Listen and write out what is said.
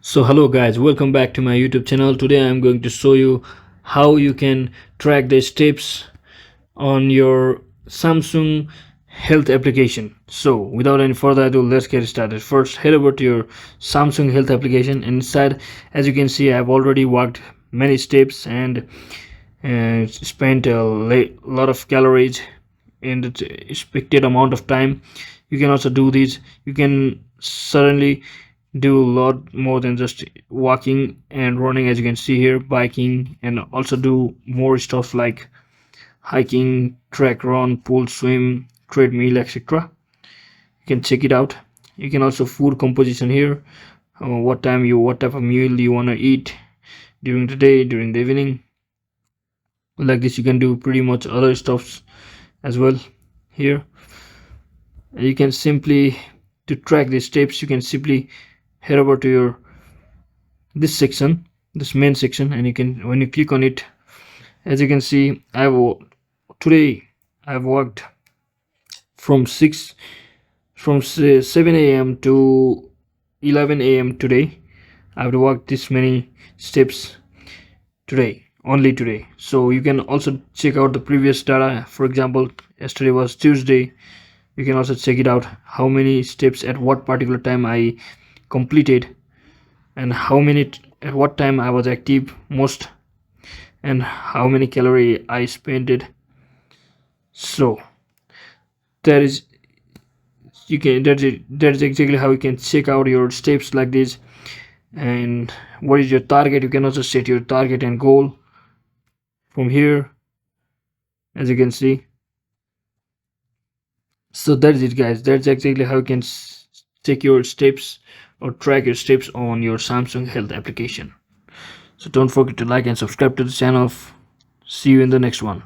So hello guys, welcome back to my YouTube channel. Today I'm going to show you how you can track the steps on your Samsung Health application. So without any further ado, let's get started. First, head over to your Samsung Health application. Inside, as you can see, I've already walked many steps and spent a lot of calories in the expected amount of time. You can also do this. You can certainly do a lot more than just walking and running, as you can see here, biking, and also do more stuff like hiking, track run, pool swim, treadmill, etc. You can check it out. You can also food composition here, what type of meal you want to eat during the day, during the evening. Like this, you can do pretty much other stuffs as well here. And you can simply, to track the steps, you can simply head over to your this section, this main section, and you can, when you click on it, as you can see, today I've walked from 7 a.m. to 11 a.m. today. I've walked this many steps today, only today. So you can also check out the previous data. For example, yesterday was Tuesday. You can also check it out, how many steps at what particular time I completed, and at what time I was active most, and how many calorie I spent it. So that is, you can, that's exactly how you can check out your steps like this. And what is your target? You can also set your target and goal from here, as you can see. So that's it guys, that's exactly how you can check your steps or track your steps on your Samsung Health application. So don't forget to like and subscribe to the channel. See you in the next one.